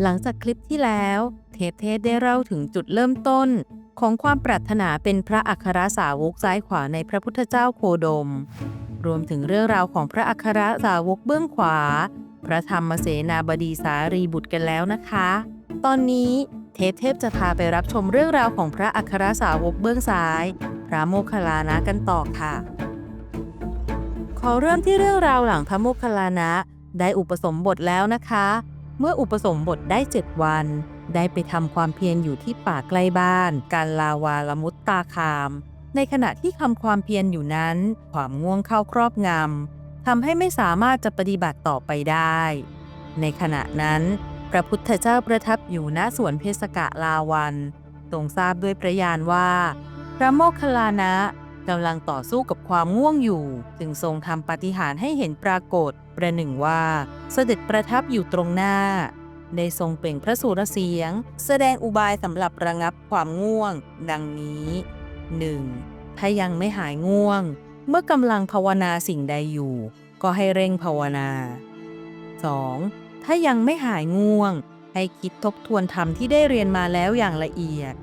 หลังจากคลิปที่แล้วเทศได้เล่าถึงจุดเริ่มต้นของความปรารถนาเป็นพระอัครสาวกซ้ายขวาในพระพุทธเจ้าโคดมรวมถึงเรื่องราวของพระอัครสาวกเบื้องขวาพระธรรมเสนาบดีสารีบุตรกันแล้วนะคะ ตอนนี้เทพจะพาไปรับชมเรื่องราวของพระอัครสาวกเบื้องซ้ายพระโมคคัลลานะกันต่อค่ะ ขอเริ่มที่เรื่องราวหลังพระโมคคัลลานะได้อุปสมบทแล้วนะคะ เมื่ออุปสมบทได้7 วันได้ไปทำความเพียรอยู่ที่ป่าใกล้บ้านการลาวาลมุตตาคาม ในขณะที่ทำความเพียรอยู่นั้นความง่วงเข้าครอบงำทำให้ไม่สามารถจะปฏิบัติต่อไปได้ ในขณะนั้นพระพุทธเจ้าประทับอยู่ณสวนเพสกะลาวันทรงทราบด้วยพระญาณว่าพระโมคคัลลานะกำลังต่อสู้กับความง่วงอยู่จึงทรงทำปาฏิหาริย์ให้เห็นปรากฏประหนึ่งว่าเสด็จประทับอยู่ตรงหน้าได้ทรงเปล่งพระสุรเสียงแสดงอุบายสำหรับระงับความง่วงดังนี้ 1. ถ้ายังไม่หายง่วงเมื่อกำลังภาวนาสิ่งใดอยู่ก็ให้เร่งภาวนา 2. ถ้ายังไม่หายง่วงให้คิดทบทวนธรรมที่ได้เรียนมาแล้วอย่างละเอียด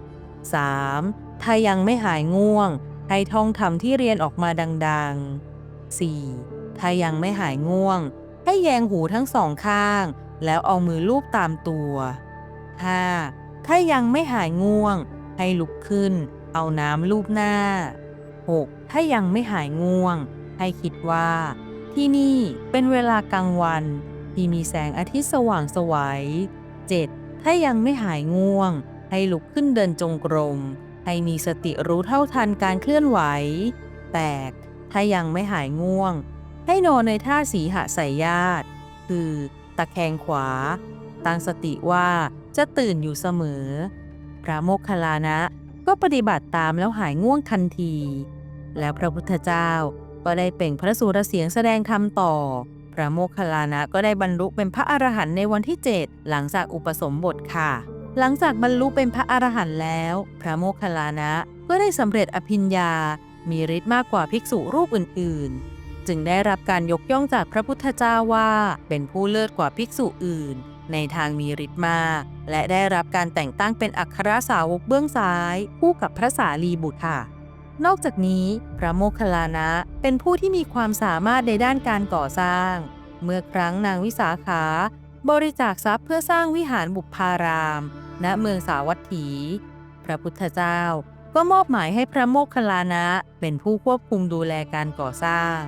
3. ถ้ายังไม่หายง่วงให้ท่องธรรมที่เรียนออกมาดังๆ 4. ถ้ายังไม่หายง่วงให้แยงหูทั้งสองข้างแล้วเอามือลูบตามตัว 5. ถ้ายังไม่หายง่วงให้ลุกขึ้นเอาน้ำลูบหน้า 6. ถ้ายังไม่หายง่วงให้คิดว่าที่นี่เป็นเวลากลางวันที่มีแสงอาทิตย์สว่างไสว 7. ถ้ายังไม่หายง่วงให้ลุกขึ้นเดินจงกรมให้มีสติรู้เท่าทันการเคลื่อนไหว 8. ถ้ายังไม่หายง่วงให้นอนในท่าสีหสายญาติคือตะแคงขวาตั้งสติว่าจะตื่นอยู่เสมอพระโมคคัลลานะก็ปฏิบัติตามแล้วหายง่วงทันทีแล้วพระพุทธเจ้าก็ได้เปล่งพระสุรเสียงแสดงธรรมต่อพระโมคคัลลานะก็ได้บรรลุเป็นพระอรหันต์ในวันที่ 7หลังจากอุปสมบทค่ะหลังจากบรรลุเป็นพระอรหันต์แล้วพระโมคคัลลานะก็ได้สำเร็จอภิญญามีฤทธิ์มากกว่าภิกษุรูปอื่นๆจึงได้รับการยกย่องจากพระพุทธเจ้าว่าเป็นผู้เลิศกว่าภิกษุอื่นในทางมีฤทธิ์มากและได้รับการแต่งตั้งเป็นอัครสาวกเบื้องซ้ายคู่กับพระสารีบุตรค่ะนอกจากนี้พระโมคคัลลานะเป็นผู้ที่มีความสามารถในด้านการก่อสร้างเมื่อครั้งนางวิสาขาบริจาคทรัพย์เพื่อสร้างวิหารบุพารามณเมืองสาวัตถีพระพุทธเจ้าก็มอบหมายให้พระโมคคัลลานะเป็นผู้ควบคุมดูแลการก่อสร้าง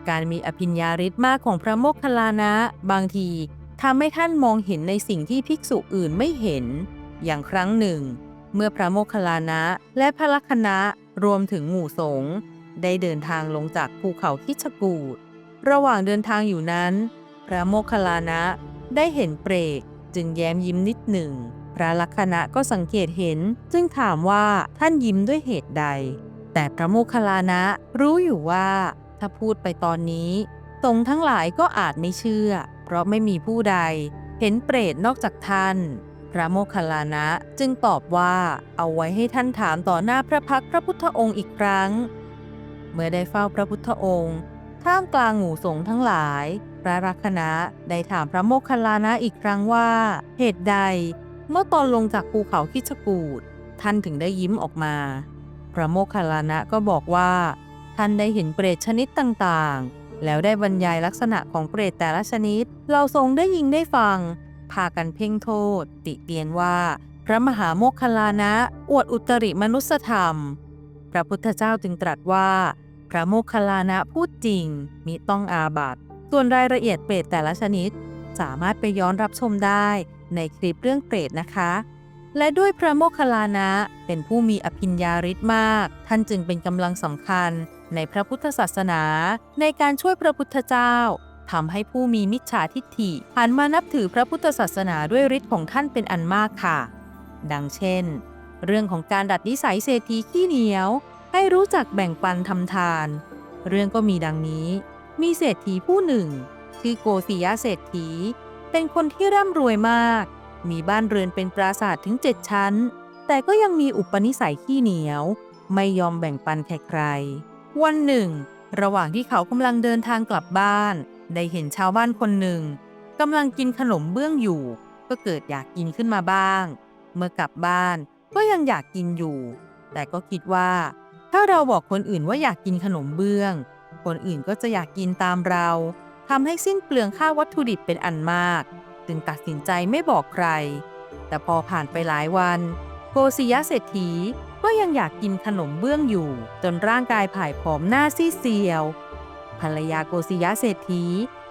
การมีอภิญญาฤทธิ์มากของพระโมคคัลลานะบางทีทำให้ท่านมองเห็นในสิ่งที่ภิกษุอื่นไม่เห็นอย่างครั้งหนึ่งเมื่อพระโมคคัลลานะและพระลักขณะรวมถึงหมู่สงฆ์ได้เดินทางลงจากภูเขาคิชกูฏระหว่างเดินทางอยู่นั้นพระโมคคัลลานะได้เห็นเปรตจึงแย้มยิ้มนิดหนึ่งพระลักขณะก็สังเกตเห็นจึงถามว่าท่านยิ้มด้วยเหตุใดแต่พระโมคคัลลานะรู้อยู่ว่าถ้าพูดไปตอนนี้สงฆ์ทั้งหลายก็อาจไม่เชื่อเพราะไม่มีผู้ใดเห็นเปรตนอกจากท่านพระโมคคัลลานะจึงตอบว่าเอาไว้ให้ท่านถามต่อหน้าพระพักตร์พระพุทธองค์อีกครั้งเมื่อได้เฝ้าพระพุทธองค์ท่ามกลางหมู่สงฆ์ทั้งหลายพระลักขณะได้ถามพระโมคคัลลานะอีกครั้งว่าเหตุใดเมื่อตอนลงจากภูเขาคิชกูฏท่านถึงได้ยิ้มออกมาพระโมคคัลลานะก็บอกว่าท่านได้เห็นเปรตชนิดต่างๆแล้วได้บรรยายลักษณะของเปรตแต่ละชนิดเราทรงได้ยินได้ฟังพากันเพ่งโทษติเตียนว่าพระมหาโมคคัลลานะอวดอุตริมนุสธรรมพระพุทธเจ้าจึงตรัสว่าพระโมคคัลลานะพูดจริงมิต้องอาบัติส่วนรายละเอียดเปรตแต่ละชนิดสามารถไปย้อนรับชมได้ในคลิปเรื่องเปรตนะคะและด้วยพระโมคคัลลานะเป็นผู้มีอภิญญาฤทธิ์มากท่านจึงเป็นกำลังสำคัญในพระพุทธศาสนาในการช่วยพระพุทธเจ้าทำให้ผู้มีมิจฉาทิฏฐิหันมานับถือพระพุทธศาสนาด้วยฤทธิ์ของท่านเป็นอันมากค่ะดังเช่นเรื่องของการดัดนิสัยเศรษฐีขี้เหนียวให้รู้จักแบ่งปันทำทานเรื่องก็มีดังนี้มีเศรษฐีผู้หนึ่งชื่อโกศิยะเศรษฐีเป็นคนที่ร่ำรวยมากมีบ้านเรือนเป็นปราสาทถึง7 ชั้นแต่ก็ยังมีอุปนิสัยขี้เหนียวไม่ยอมแบ่งปันใครๆวันหนึ่งระหว่างที่เขากำลังเดินทางกลับบ้านได้เห็นชาวบ้านคนหนึ่งกำลังกินขนมเบื้องอยู่ ก็เกิดอยากกินขึ้นมาบ้างเมื่อกลับบ้านก็ยังอยากกินอยู่แต่ก็คิดว่าถ้าเราบอกคนอื่นว่าอยากกินขนมเบื้องคนอื่นก็จะอยากกินตามเราทำให้สิ้นเปลืองค่าวัตถุดิบเป็นอันมากจึงตัดสินใจไม่บอกใครแต่พอผ่านไปหลายวันโกสิยะเศรษฐีก็ยังอยากกินขนมเบื้องอยู่จนร่างกายผายผอมหน้าซีดเซียวภรรยาโกสิยะเศรษฐี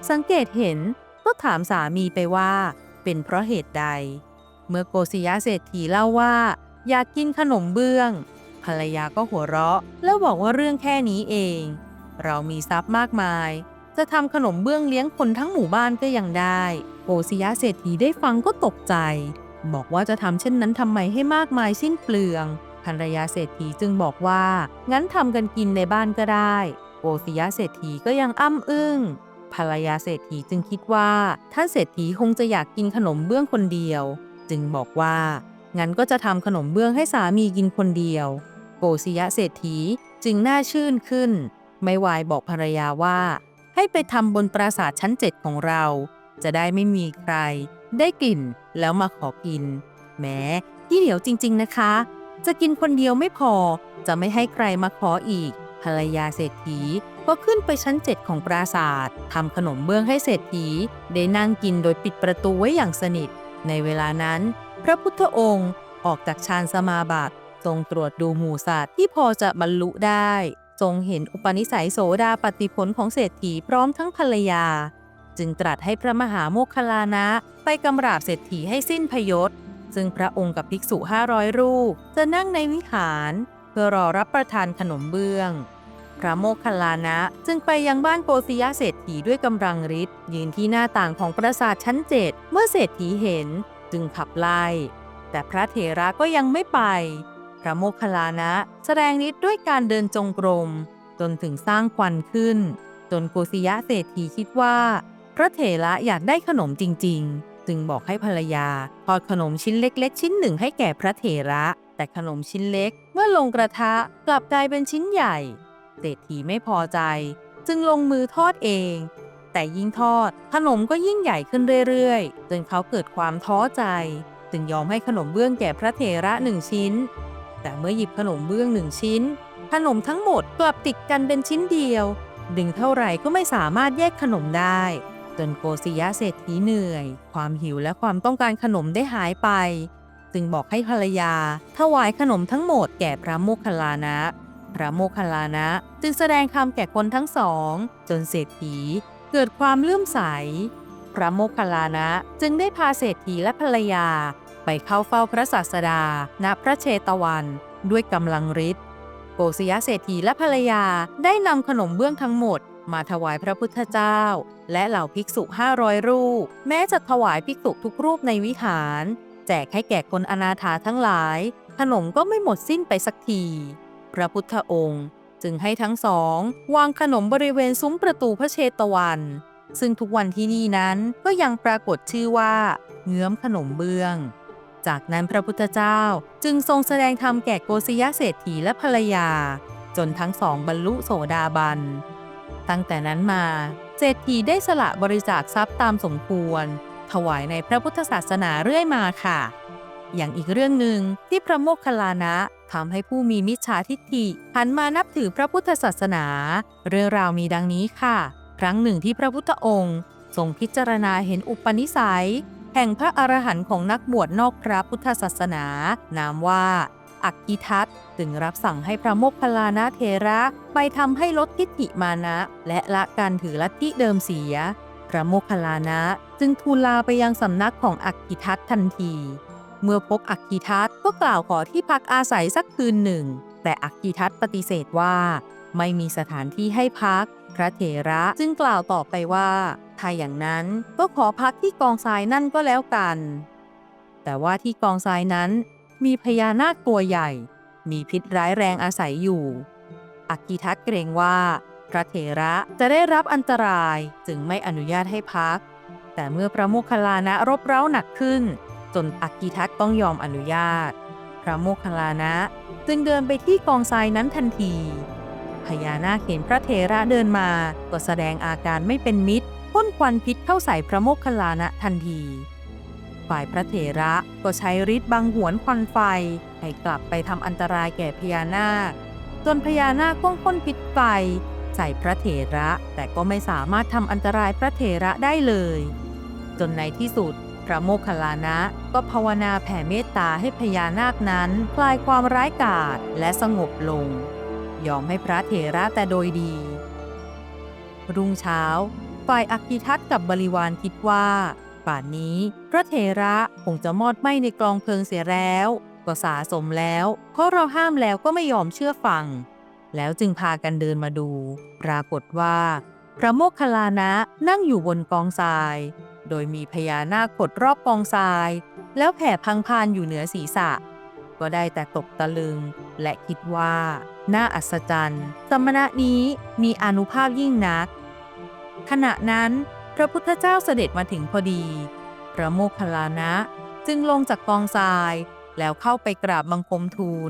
สังเกตเห็นก็ถามสามีไปว่าเป็นเพราะเหตุใดเมื่อโกสิยะเศรษฐีเล่าว่าอยากกินขนมเบื้องภรรยาก็หัวเราะแล้วบอกว่าเรื่องแค่นี้เองเรามีทรัพย์มากมายจะทำขนมเบื้องเลี้ยงคนทั้งหมู่บ้านก็ยังได้โกสิยะเศรษฐีได้ฟังก็ตกใจบอกว่าจะทำเช่นนั้นทำไมให้มากมายสิ้นเปลืองภรรยาเศรษฐีจึงบอกว่างั้นทำกันกินในบ้านก็ได้โกสิยะเศรษฐีก็ยังอ้ำอึ้งภรรยาเศรษฐีจึงคิดว่าท่านเศรษฐีคงจะอยากกินขนมเบื้องคนเดียวจึงบอกว่างั้นก็จะทำขนมเบื้องให้สามีกินคนเดียวโกสิยะเศรษฐีจึงน่าชื่นขึ้นไม่วายบอกภรรยาว่าให้ไปทำบนปราสาทชั้น7ของเราจะได้ไม่มีใครได้กลิ่นแล้วมาขอกินแหมที่เดี๋ยวจริงๆนะคะจะกินคนเดียวไม่พอจะไม่ให้ใครมาขออีกภรรยาเศรษฐีก็ขึ้นไปชั้น7ของปราสาททำขนมเบื้องให้เศรษฐีได้นั่งกินโดยปิดประตูไว้อย่างสนิทในเวลานั้นพระพุทธองค์ออกจากฌานสมาบัติทรงตรวจดูหมู่สัตว์ที่พอจะบรรลุได้ทรงเห็นอุปนิสัยโสดาปัตติผลของเศรษฐีพร้อมทั้งภรรยาจึงตรัสให้พระมหาโมคคัลลานะไปกำราบเศรษฐีให้สิ้นพยศซึ่งพระองค์กับภิกษุ500รูปจะนั่งในวิหารเพื่อรอรับประทานขนมเบื้องพระโมคคัลลานะจึงไปยังบ้านโกสิยะเศรษฐีด้วยกำลังฤทธิ์ยืนที่หน้าต่างของปราสาทชั้น7เมื่อเศรษฐีเห็นจึงขับไล่แต่พระเถระก็ยังไม่ไปพระโมคคัลลานะแสดงฤทธิ์ด้วยการเดินจงกรมจนถึงสร้างควันขึ้นจนโกสิยะเศรษฐีคิดว่าพระเถระอยากได้ขนมจริงๆจึงบอกให้ภรรยาทอดขนมชิ้นเล็กๆชิ้นหนึ่งให้แก่พระเถระแต่ขนมชิ้นเล็กเมื่อลงกระทะกลับกลายเป็นชิ้นใหญ่เศรษฐีไม่พอใจจึงลงมือทอดเองแต่ยิ่งทอดขนมก็ยิ่งใหญ่ขึ้นเรื่อยๆจนเขาเกิดความท้อใจจึงยอมให้ขนมเบื้องแก่พระเถระ1ชิ้นแต่เมื่อหยิบขนมเบื้อง1ชิ้นขนมทั้งหมดกลับติดกันเป็นชิ้นเดียวดึงเท่าไหร่ก็ไม่สามารถแยกขนมได้จนโกสิยะเศรษฐีเหนื่อยความหิวและความต้องการขนมได้หายไปจึงบอกให้ภรรยาถวายขนมทั้งหมดแก่พระโมคคัลลานะพระโมคคัลลานะจึงแสดงธรรมแก่คนทั้งสองจนเศรษฐีเกิดความเลื่อมใสพระโมคคัลลานะจึงได้พาเศรษฐีและภรรยาไปเข้าเฝ้าพระศาสดาณพระเชตวันด้วยกำลังฤทธิ์โกสิยะเศรษฐีและภรรยาได้นำขนมเบื้องทั้งหมดมาถวายพระพุทธเจ้าและเหล่าภิกษุ500รูปแม้จะถวายภิกษุทุกรูปในวิหารแจกให้แก่คนอนาถาทั้งหลายขนมก็ไม่หมดสิ้นไปสักทีพระพุทธองค์จึงให้ทั้งสองวางขนมบริเวณซุ้มประตูพระเชตวันซึ่งทุกวันที่นี่นั้นก็ยังปรากฏชื่อว่าเงื้อมขนมเบื้องจากนั้นพระพุทธเจ้าจึงทรงแสดงธรรมแก่โกสิยะเศรษฐีและภรรยาจนทั้งสองบรรลุโสดาบันตั้งแต่นั้นมาเศรษฐีได้สละบริจาคทรัพย์ตามสมควรถวายในพระพุทธศาสนาเรื่อยมาค่ะอย่างอีกเรื่องหนึ่งที่พระโมคคัลลานะทำให้ผู้มีมิจฉาทิฏฐิหันมานับถือพระพุทธศาสนาเรื่องราวมีดังนี้ค่ะครั้งหนึ่งที่พระพุทธองค์ทรงพิจารณาเห็นอุปนิสัยแห่งพระอรหันต์ของนักบวชนอกพระพุทธศาสนานามว่าอักขิทัตจึงรับสั่งให้พระโมคคัลลานะเถระไปทำให้ลดทิฏฐิมานะและละการถือลัทธิเดิมเสียพระโมคคัลลานะจึงทูลลาไปยังสำนักของอักขิทัตทันทีเมื่อพบอักขิทัตก็กล่าวขอที่พักอาศัยสักคืนหนึ่งแต่อักขิทัตปฏิเสธว่าไม่มีสถานที่ให้พักพระเถระจึงกล่าวต่อไปว่าถ้าอย่างนั้นก็ขอพักที่กองทรายนั่นก็แล้วกันแต่ว่าที่กองทรายนั้นมีพญานาคตัวใหญ่มีพิษร้ายแรงอาศัยอยู่อักขิทัตเกรงว่าพระเถระจะได้รับอันตรายจึงไม่อนุญาตให้พักแต่เมื่อพระโมคคัลลานะรบเร้าหนักขึ้นจนอักขิทัตต้องยอมอนุญาตพระโมคคัลลานะจึงเดินไปที่กองทรายนั้นทันทีพญานาคเห็นพระเถระเดินมาก็แสดงอาการไม่เป็นมิตรพ่นควันพิษเข้าใส่พระโมคคัลลานะทันที ฝ่ายพระเถระก็ใช้ฤทธิ์บังหวนควันไฟให้กลับไปทำอันตรายแก่พญานาคจนพญานาคพ่นพิษไฟใส่พระเถระแต่ก็ไม่สามารถทำอันตรายพระเถระได้เลยจนในที่สุดพระโมคคัลลานะก็ภาวนาแผ่เมตตาให้พญานาคนั้นคลายความร้ายกาจและสงบลงยอมให้พระเถระแต่โดยดีรุ่งเช้าฝ่ายอักขิทัตกับบริวารคิดว่าป่านนี้พระเถระคงจะมอดไหม้ในกลองเพลิงเสียแล้วก็สาสมแล้วเพราะเราห้ามแล้วก็ไม่ยอมเชื่อฟังแล้วจึงพากันเดินมาดูปรากฏว่าพระโมคคัลลานะนั่งอยู่บนกองทรายโดยมีพญานาคกดรอบกองทรายแล้วแผ่พังพานอยู่เหนือศีรษะก็ได้แต่ตกตะลึงและคิดว่าน่าอัศจรรย์สมณะนี้มีอานุภาพยิ่งนักขณะนั้นพระพุทธเจ้าเสด็จมาถึงพอดีพระโมคคัลลานะจึงลงจากกองทรายแล้วเข้าไปกราบบังคมทูล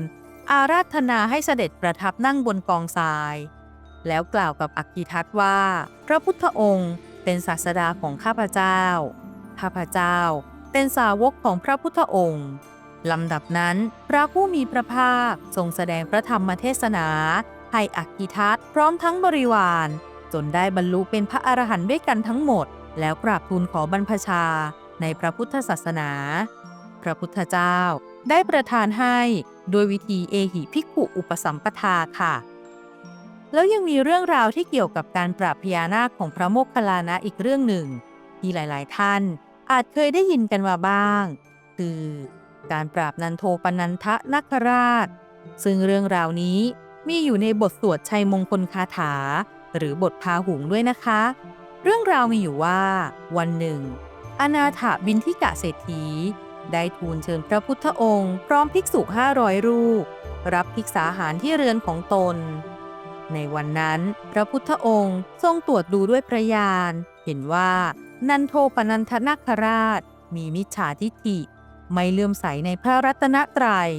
อาราธนาให้เสด็จประทับนั่งบนกองทรายแล้วกล่าวกับอักขิทัตว่าพระพุทธองค์เป็นศาสดาของข้าพเจ้าข้าพเจ้าเป็นสาวกของพระพุทธองค์ลำดับนั้นพระผู้มีพระภาคทรงแสดงพระธรรมเทศนาให้อักขิทัตพร้อมทั้งบริวารจนได้บรรลุเป็นพระอรหันต์ด้วยกันทั้งหมดแล้วกราบทูลขอบรรพชาในพระพุทธศาสนาพระพุทธเจ้าได้ประทานให้โดยวิธีเอหิภิกขุอุปสัมปทาค่ะแล้วยังมีเรื่องราวที่เกี่ยวกับการปราบพญานาคของพระโมคคัลลานะอีกเรื่องหนึ่งที่หลายๆท่านอาจเคยได้ยินกันมาบ้างคือการปราบนันโทปนันทนาคราชซึ่งเรื่องราวนี้มีอยู่ในบทสวดชัยมงคลคาถาหรือบทพาหุงด้วยนะคะเรื่องราวมีอยู่ว่าวันหนึ่งอนาถบิณฑิกะเศรษฐีได้ทูลเชิญพระพุทธองค์พร้อมภิกษุ500 รูปรับภิกษาหารที่เรือนของตนในวันนั้นพระพุทธองค์ทรงตรวจดูด้วยพระญาณเห็นว่านันโทปนันทนาคราชมีมิจฉาทิฐิไม่เลื่อมใสในพระรัตนตรัย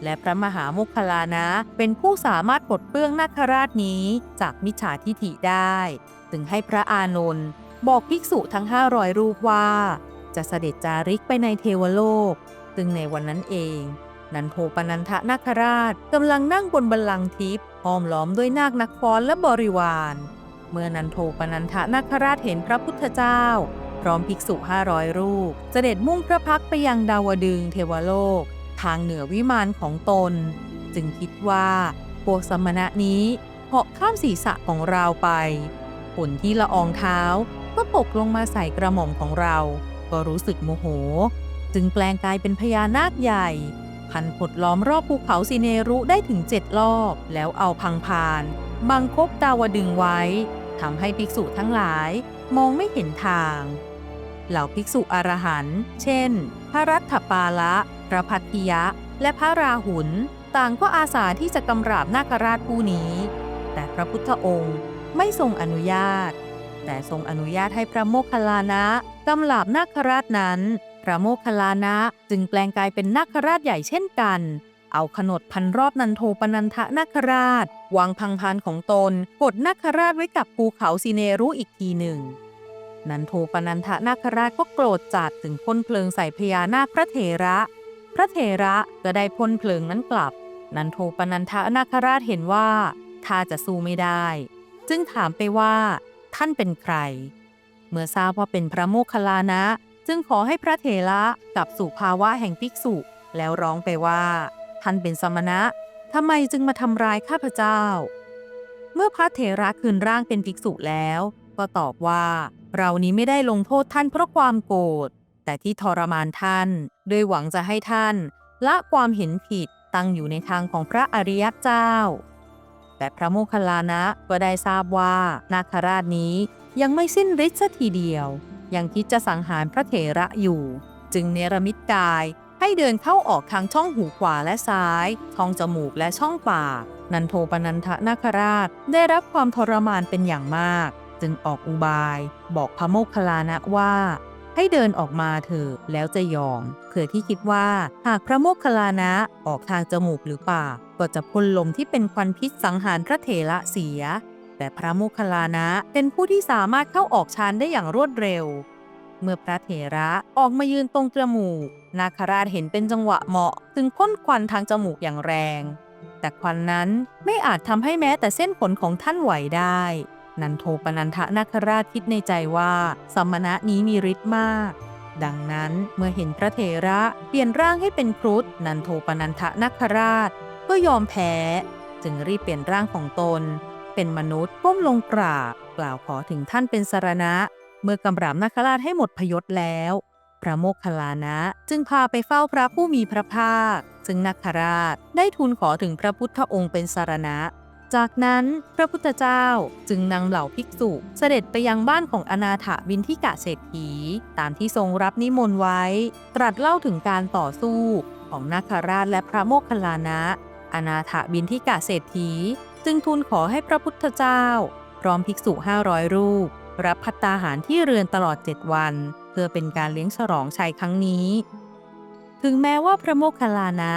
และพระมหาโมคคัลลานะเป็นผู้สามารถปลดเปลื้องนาคราชนี้จากมิจฉาทิฐิได้จึงให้พระอานนท์บอกภิกษุทั้ง500 รูปว่าจะเสด็จจาริกไปในเทวโลกซึ่งในวันนั้นเองนันโทปนันทนาคราชกำลังนั่งบนบัลลังก์ทิพย์ห้อมล้อมด้วยนาคนักฟ้อนและบริวารเมื่อนันโทปนันทนาคราชเห็นพระพุทธเจ้าพร้อมภิกษุ500 รูปเสด็จมุ่งพระพักไปยังดาวดึงส์เทวโลกทางเหนือวิมานของตนจึงคิดว่าพวกสมณะนี้เหาะข้ามศีรษะของเราไปฝนที่ละอองเท้าก็ตกลงมาใส่กระหม่อมของเราก็รู้สึกโมโหจึงแปลงกายเป็นพญานาคใหญ่พันผดล้อมรอบภูเขาสิเนรุได้ถึง7 รอบแล้วเอาพังพานบังคบดาวดึงส์ไว้ทำให้ภิกษุทั้งหลายมองไม่เห็นทางเหล่าภิกษุอรหันต์เช่นพระรัตถปาละพระพัทธิยะและพระราหุลต่างก็อาสาที่จะกำราบนาคราชผู้นี้แต่พระพุทธองค์ไม่ทรงอนุญาตแต่ทรงอนุญาตให้พระโมคคัลลานะกำราบนาคราชนั้นพระโมคคัลลานะจึงแปลงกายเป็นนาคราชใหญ่เช่นกันเอาขนดพันรอบนันโทปนันทนาคราชวางพังพานของตนกดนาคราชไว้กับภูเขาสิเนรุอีกทีหนึ่งนันโทปนันทนาคราชก็โกรธจัดถึงพ่นเพลิงใส่พญานาคพระเถระพระเถระก็ได้พ่นเพลิงนั้นกลับนันโทปนันทนาคราชเห็นว่าถ้าจะสู้ไม่ได้จึงถามไปว่าท่านเป็นใครเมื่อทราบว่าเป็นพระโมคคัลลานะจึงขอให้พระเถระกลับสู่ภาวะแห่งภิกษุแล้วร้องไปว่าท่านเป็นสมณะทำไมจึงมาทำร้ายข้าพเจ้าเมื่อพระเถระคืนร่างเป็นภิกษุแล้วก็ตอบว่าเรานี้ไม่ได้ลงโทษท่านเพราะความโกรธแต่ที่ทรมานท่านโดยหวังจะให้ท่านละความเห็นผิดตั้งอยู่ในทางของพระอริยเจ้าแต่พระโมคคัลลานะก็ได้ทราบว่านาคราชนี้ยังไม่สิ้นฤทธิ์สักทีเดียวยังคิดจะสังหารพระเถระอยู่จึงเนรมิตกายให้เดินเข้าออกทางช่องหูขวาและซ้ายช่องจมูกและช่องปากนันโทปนันทนาคราชได้รับความทรมานเป็นอย่างมากจึงออกอุบายบอกพระโมคคัลลานะว่าให้เดินออกมาเถอะแล้วจะยอมเผื่อที่คิดว่าหากพระโมคคัลลานะออกทางจมูกหรือปากก็จะพ่นลมที่เป็นควันพิษสังหารพระเถระเสียแต่พระโมคคัลลานะเป็นผู้ที่สามารถเข้าออกฌานได้อย่างรวดเร็ว เมื่อพระเถระออกมายืนตรงจมูกนาคราชเห็นเป็นจังหวะเหมาะจึงพ่นควันทางจมูกอย่างแรงแต่ควันนั้นไม่อาจทำให้แม้แต่เส้นขนของท่านไหวได้นันโทปนันทนาคราชคิดในใจว่าสมณะนี้มีฤทธิ์มากดังนั้นเมื่อเห็นพระเถระเปลี่ยนร่างให้เป็นครุฑนันโทปนันทนาคราชก็ยอมแพ้จึงรีบเปลี่ยนร่างของตนเป็นมนุษย์ก้มลงกราบกล่าวขอถึงท่านเป็นสรณะเมื่อกำราบนาคราชให้หมดพยศแล้วพระโมคคัลลานะจึงพาไปเฝ้าพระผู้มีพระภาคซึ่งนาคราชได้ทูลขอถึงพระพุทธองค์เป็นสรณะจากนั้นพระพุทธเจ้าจึงนำเหล่าภิกษุเสด็จไปยังบ้านของอนาถบิณฑิกะเศรษฐีตามที่ทรงรับนิมนต์ไว้ตรัสเล่าถึงการต่อสู้ของนาคราชและพระโมคคัลลานะอนาถบิณฑิกะเศรษฐีจึงทูลขอให้พระพุทธเจ้าพร้อมภิกษุ500 รูปรับภัตตาหารที่เรือนตลอด7 วันเพื่อเป็นการเลี้ยงฉลองชัยครั้งนี้ถึงแม้ว่าพระโมคคัลลานะ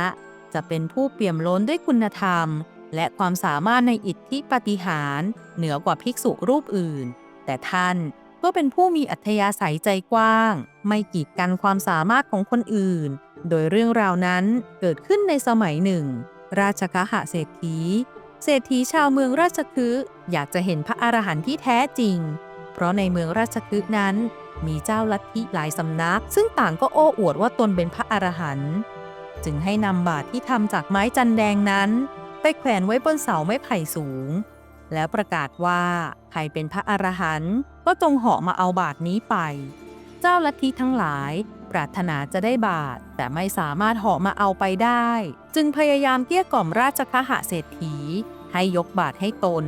จะเป็นผู้เปี่ยมล้นด้วยคุณธรรมและความสามารถในอิทธิปาฏิหาริย์เหนือกว่าภิกษุรูปอื่นแต่ท่านก็เป็นผู้มีอัธยาศัยใจกว้างไม่กีดกันความสามารถของคนอื่นโดยเรื่องราวนั้นเกิดขึ้นในสมัยหนึ่งราชคหเศรษฐีชาวเมืองราชคฤห์อยากจะเห็นพระอรหันต์ที่แท้จริงเพราะในเมืองราชคฤห์นั้นมีเจ้าลัทธิหลายสำนักซึ่งต่างก็โอ้อวดว่าตนเป็นพระอรหันต์จึงให้นำบาตรที่ทำจากไม้จันแดงนั้นไปแขวนไว้บนเสาไม้ไผ่สูงแล้วประกาศว่าใครเป็นพระอรหันต์ก็จงเหาะมาเอาบาตรนี้ไปเจ้าลัทธิทั้งหลายปรารถนาจะได้บาตรแต่ไม่สามารถเหาะมาเอาไปได้จึงพยายามเกลี้ยกล่อมราชคหเศรษฐีให้ยกบาตรให้ตน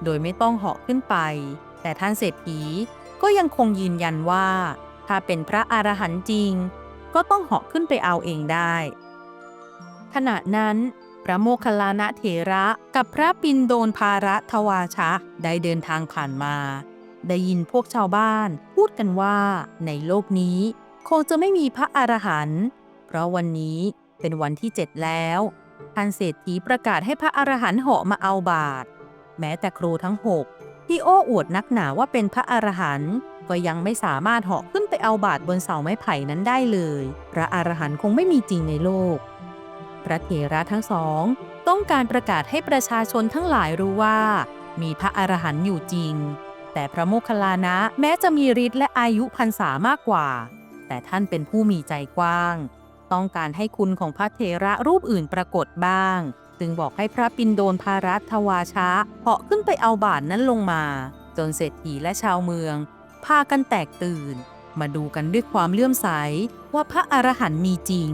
โดยไม่ต้องเหาะขึ้นไปแต่ท่านเศรษฐีก็ยังคงยืนยันว่าถ้าเป็นพระอรหันต์จริงก็ต้องเหาะขึ้นไปเอาเองได้ขณะนั้นพระโมคคัลลานะเถระกับพระปิณโดนภารทวาชะได้เดินทางผ่านมาได้ยินพวกชาวบ้านพูดกันว่าในโลกนี้คงจะไม่มีพระอรหันต์เพราะวันนี้เป็นวันที่7แล้วท่านเศรษฐีประกาศให้พระอรหันต์เหาะมาเอาบาตรแม้แต่ครูทั้ง6ที่โอ้อวดนักหนาว่าเป็นพระอรหันต์ก็ยังไม่สามารถเหาะขึ้นไปเอาบาตรบนเสาไม้ไผ่นั้นได้เลยพระอรหันต์คงไม่มีจริงในโลกพระเถระทั้งสองต้องการประกาศให้ประชาชนทั้งหลายรู้ว่ามีพระอรหันต์อยู่จริงแต่พระโมคคัลลานะแม้จะมีฤทธิ์และอายุพรรษามากกว่าแต่ท่านเป็นผู้มีใจกว้างต้องการให้คุณของพระเถระรูปอื่นปรากฏบ้างจึงบอกให้พระปิณโดนภารัตทวาชะเหาะขึ้นไปเอาบาตรนั้นลงมาจนเศรษฐีและชาวเมืองพากันแตกตื่นมาดูกันด้วยความเลื่อมใสว่าพระอรหันต์มีจริง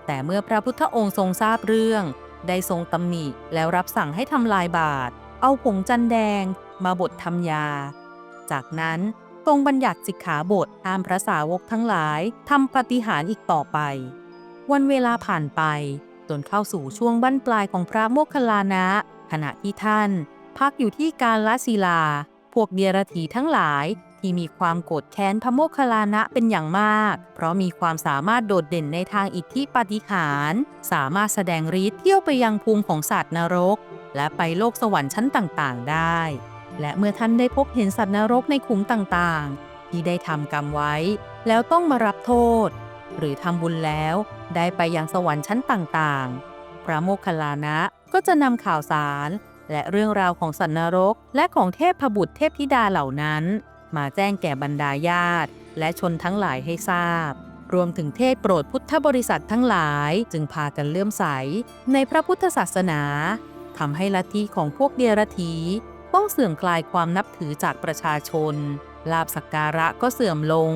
แต่เมื่อพระพุทธองค์ทรงทราบเรื่องได้ทรงตำหนิแล้วรับสั่งให้ทำลายบาตรเอาผงจันแดงมาบดทำยาจากนั้นทรงบัญญัติสิกขาบทห้ามพระสาวกทั้งหลายทำปาฏิหาริย์อีกต่อไปวันเวลาผ่านไปจนเข้าสู่ช่วงบั้นปลายของพระโมคคัลลานะขณะที่ท่านพักอยู่ที่กาลศิลาพวกเดียรถีทั้งหลายที่มีความโกรธแค้นพระโมคคัลลานะเป็นอย่างมากเพราะมีความสามารถโดดเด่นในทางอิทธิปาฏิหาริย์สามารถแสดงฤทธิ์เที่ยวไปยังภูมิของสัตว์นรกและไปโลกสวรรค์ชั้นต่างๆได้และเมื่อท่านได้พบเห็นสัตว์นรกในขุมต่างๆที่ได้ทำกรรมไว้แล้วต้องมารับโทษหรือทำบุญแล้วได้ไปยังสวรรค์ชั้นต่างๆพระโมคคัลลานะก็จะนำข่าวสารและเรื่องราวของสัตว์นรกและของเทพบุตรเทพธิดาเหล่านั้นมาแจ้งแก่บรรดาญาติและชนทั้งหลายให้ทราบรวมถึงเทศโปรดพุทธบริษัททั้งหลายจึงพากันเลื่อมใสในพระพุทธศาสนาทำให้ลัทธิของพวกเดียรถีต้องเสื่อมคลายความนับถือจากประชาชนลาภสักการะก็เสื่อมลง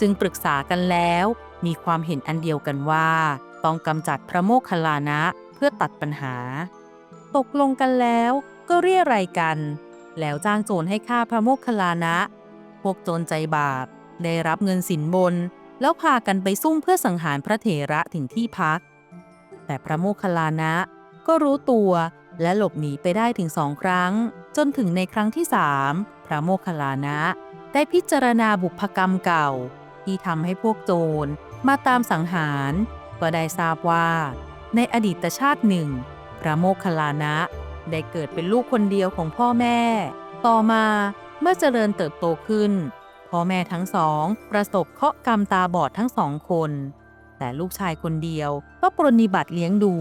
จึงปรึกษากันแล้วมีความเห็นอันเดียวกันว่าต้องกำจัดพระโมคคัลลานะเพื่อตัดปัญหาตกลงกันแล้วก็เรี่ยไรกันแล้วจ้างโจรให้ฆ่าพระโมคคัลลานะพวกโจรใจบาปได้รับเงินสินบนแล้วพากันไปซุ่มเพื่อสังหารพระเถระถึงที่พักแต่พระโมคคัลลานะก็รู้ตัวและหลบหนีไปได้ถึง2 ครั้งจนถึงในครั้งที่3พระโมคคัลลานะได้พิจารณาบุพกรรมเก่าที่ทำให้พวกโจรมาตามสังหารก็ได้ทราบว่าในอดีตชาติหนึ่งพระโมคคัลลานะได้เกิดเป็นลูกคนเดียวของพ่อแม่ต่อมาเมื่อเจริญเติบโตขึ้นพ พ่อแม่ทั้งสองประสบเคราะห์กรรมตาบอดทั้งสองคนแต่ลูกชายคนเดียวก็ปรนนิบัติเลี้ยงดู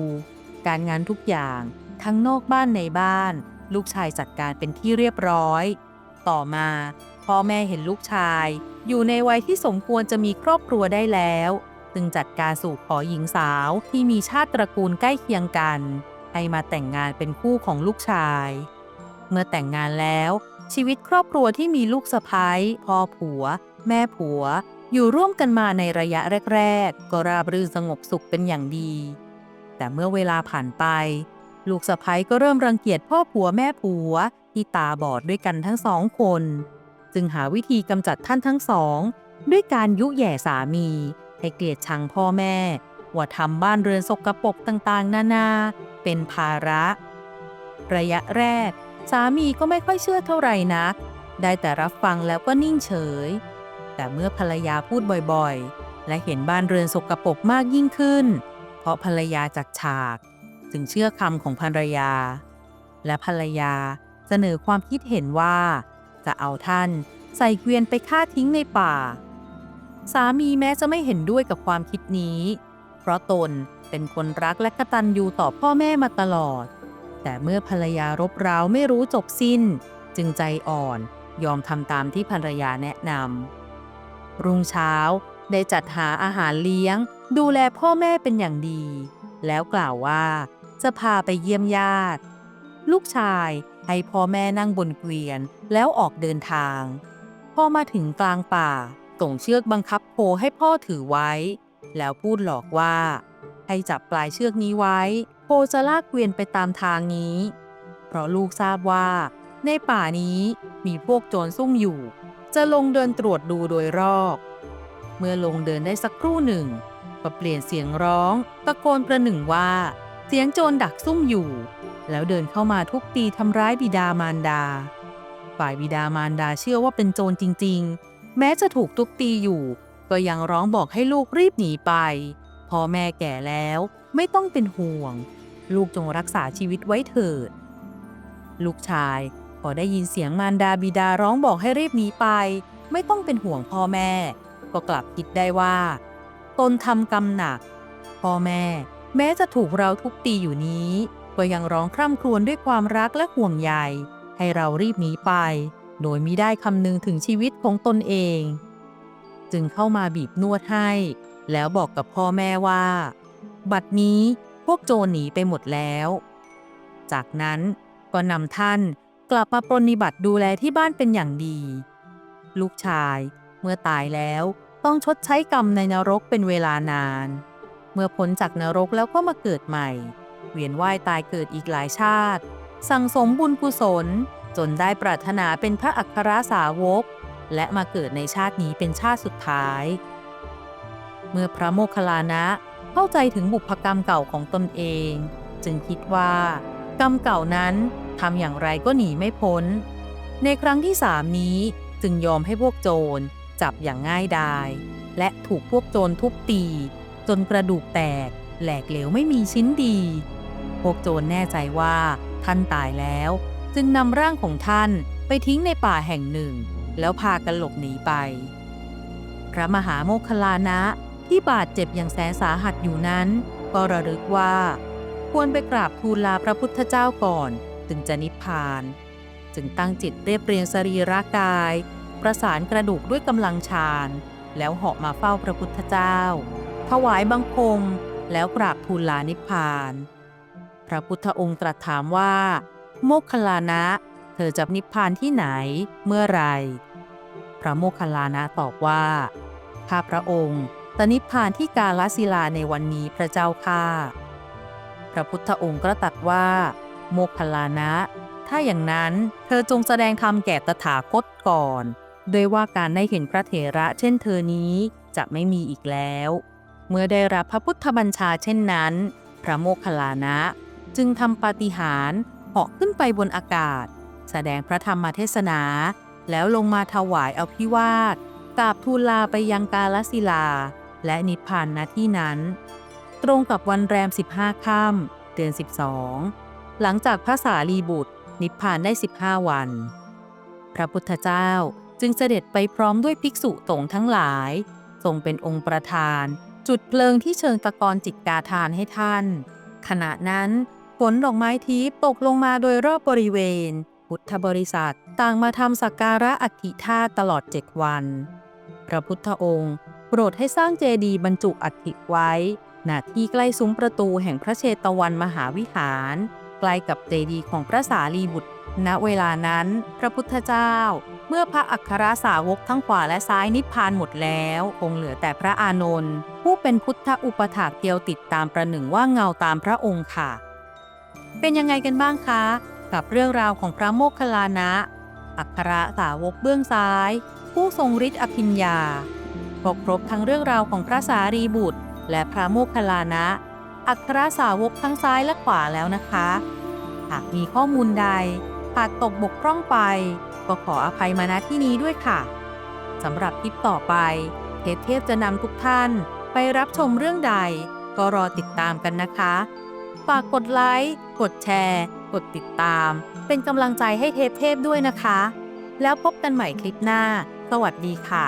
การงานทุกอย่างทั้งนอกบ้านในบ้านลูกชายจัดการเป็นที่เรียบร้อยต่อมาพ่อแม่เห็นลูกชายอยู่ในวัยที่สมควรจะมีครอบครัวได้แล้วจึงจัดการสู่ขอหญิงสาวที่มีชาติตระกูลใกล้เคียงกันให้มาแต่งงานเป็นคู่ของลูกชายเมื่อแต่งงานแล้วชีวิตครอบครัวที่มีลูกสะใภ้พ่อผัวแม่ผัวอยู่ร่วมกันมาในระยะแรกๆก็ราบรื่นสงบสุขเป็นอย่างดีแต่เมื่อเวลาผ่านไปลูกสะใภ้ก็เริ่มรังเกียจพ่อผัวแม่ผัวที่ตาบอดด้วยกันทั้งสองคนจึงหาวิธีกำจัดท่านทั้งสองด้วยการยุแย่สามีให้เกลียดชังพ่อแม่ว่าทำบ้านเรือนสกปรกต่างๆนานาเป็นภาระระยะแรกสามีก็ไม่ค่อยเชื่อเท่าไหร่นักได้แต่รับฟังแล้วก็นิ่งเฉยแต่เมื่อภรรยาพูดบ่อยๆและเห็นบ้านเรือนสกปรกมากยิ่งขึ้นเพราะภรรยาจัดฉากจึงเชื่อคำของภรรยาและภรรยาเสนอความคิดเห็นว่าจะเอาท่านใส่เกวียนไปฆ่าทิ้งในป่าสามีแม้จะไม่เห็นด้วยกับความคิดนี้เพราะตนเป็นคนรักและกตัญญูต่อพ่อแม่มาตลอดแต่เมื่อภรรยารบเร้าไม่รู้จบสิ้นจึงใจอ่อนยอมทำตามที่ภรรยาแนะนำรุ่งเช้าได้จัดหาอาหารเลี้ยงดูแลพ่อแม่เป็นอย่างดีแล้วกล่าวว่าจะพาไปเยี่ยมญาติลูกชายให้พ่อแม่นั่งบนเกวียนแล้วออกเดินทางพอมาถึงกลางป่าส่งเชือกบังคับโคให้พ่อถือไว้แล้วพูดหลอกว่าให้จับปลายเชือกนี้ไว้โคจะลากเกวียนไปตามทางนี้เพราะลูกทราบว่าในป่านี้มีพวกโจรซุ่มอยู่จะลงเดินตรวจดูโดยรอบเมื่อลงเดินได้สักครู่หนึ่งก็เปลี่ยนเสียงร้องตะโกนประหนึ่งว่าเสียงโจรดักซุ่มอยู่แล้วเดินเข้ามาทุบตีทำร้ายบิดามารดาฝ่ายบิดามารดาเชื่อว่าเป็นโจรจริงๆแม้จะถูกทุบตีอยู่ก็ยังร้องบอกให้ลูกรีบหนีไปพ่อแม่แก่แล้วไม่ต้องเป็นห่วงลูกจงรักษาชีวิตไว้เถิดลูกชายพอได้ยินเสียงมารดาบิดาร้องบอกให้รีบหนีไปไม่ต้องเป็นห่วงพ่อแม่ก็กลับคิดได้ว่าตนทำกรรมหนักพ่อแม่แม้จะถูกเราทุบตีอยู่นี้ก็ยังร้องคร่ำครวญด้วยความรักและห่วงใยให้เรารีบหนีไปโดยมิได้คำนึงถึงชีวิตของตนเองจึงเข้ามาบีบนวดให้แล้วบอกกับพ่อแม่ว่าบัดนี้พวกโจรหนีไปหมดแล้วจากนั้นก็นำท่านกลับมาปรนนิบัติดูแลที่บ้านเป็นอย่างดีลูกชายเมื่อตายแล้วต้องชดใช้กรรมในนรกเป็นเวลานานเมื่อพ้นจากนรกแล้วก็มาเกิดใหม่เวียนว่ายตายเกิดอีกหลายชาติสั่งสมบุญกุศลจนได้ปรารถนาเป็นพระอัครสาวกและมาเกิดในชาตินี้เป็นชาติสุดท้ายเมื่อพระโมคคัลลานะเข้าใจถึงบุพกรรมเก่าของตนเองจึงคิดว่ากรรมเก่านั้นทำอย่างไรก็หนีไม่พ้นในครั้งที่3นี้จึงยอมให้พวกโจรจับอย่างง่ายดายและถูกพวกโจรทุบตีจนกระดูกแตกแหลกเหลวไม่มีชิ้นดีพวกโจรแน่ใจว่าท่านตายแล้วจึงนำร่างของท่านไปทิ้งในป่าแห่งหนึ่งแล้วพากันหลบหนีไปพระมหาโมคคัลลานะที่บาดเจ็บอย่างแสนสาหัสอยู่นั้นก็ระลึกว่าควรไปกราบทูลลาพระพุทธเจ้าก่อนจึงจะนิพพานจึงตั้งจิตเรียบเรียงสรีระกายประสานกระดูกด้วยกำลังฌานแล้วเหาะมาเฝ้าพระพุทธเจ้าถวายบังคมแล้วกราบทูลลานิพพานพระพุทธองค์ตรัสถามว่าโมคคัลลานะเธอจะนิพพานที่ไหนเมื่อไรพระโมคคัลลานะตอบว่าข้าพระองค์จะนิพพานที่กาลสิลาในวันนี้พระเจ้าข้าพระพุทธองค์ก็ตรัสว่าโมคคัลลานะถ้าอย่างนั้นเธอจงแสดงธรรมแก่ตถาคตก่อนโดยว่าการได้เห็นพระเถระเช่นเธอนี้จะไม่มีอีกแล้วเมื่อได้รับพระพุทธบัญชาเช่นนั้นพระโมคคัลลานะจึงทำปาฏิหาริย์เหาะขึ้นไปบนอากาศแสดงพระธรรมเทศนาแล้วลงมาถวายอภิวาทกราบทูลลาไปยังกาลสิลาและนิพพานณที่นั้นตรงกับวันแรม15 ค่ำเดือน12หลังจากพระสารีบุตรนิพพานได้15 วันพระพุทธเจ้า จึงเสด็จไปพร้อมด้วยภิกษุสงฆ์ทั้งหลายทรงเป็นองค์ประธานจุดเพลิงที่เชิงตะกอนจิตกาทานให้ท่านขณะนั้นฝนดอกไม้ทิพย์ตกลงมาโดยรอบบริเวณพุทธบริษัทต่างมาทำสักการะอัฐิธาตุตลอด7 วันพระพุทธองค์โปรดให้สร้างเจดีย์บรรจุอัฐิไว้ณที่ใกล้ซุ้มประตูแห่งพระเชตวันมหาวิหารใกล้กับเจดีย์ของพระสารีบุตรณเวลานั้นพระพุทธเจ้าเมื่อพระอัครสาวกทั้งขวาและซ้ายนิพพานหมดแล้วคงเหลือแต่พระอานนท์ผู้เป็นพุทธอุปถากเดียวติดตามประหนึ่งว่าเงาตามพระองค์ค่ะเป็นยังไงกันบ้างคะกับเรื่องราวของพระโมคคัลลานะอัครสาวกเบื้องซ้ายผู้ทรงฤทธิ์อภิญญาครบทั้งเรื่องราวของพระสารีบุตรและพระโมคคัลลานะอัครสาวกทั้งซ้ายและขวาแล้วนะคะหากมีข้อมูลใดขาดตกบกพร่องไปก็ขออภัยมาณที่นี้ด้วยค่ะสำหรับคลิปต่อไปเทพจะนำทุกท่านไปรับชมเรื่องใดก็รอติดตามกันนะคะฝากกดไลค์กดแชร์กดติดตามเป็นกำลังใจให้เทพด้วยนะคะแล้วพบกันใหม่คลิปหน้าสวัสดีค่ะ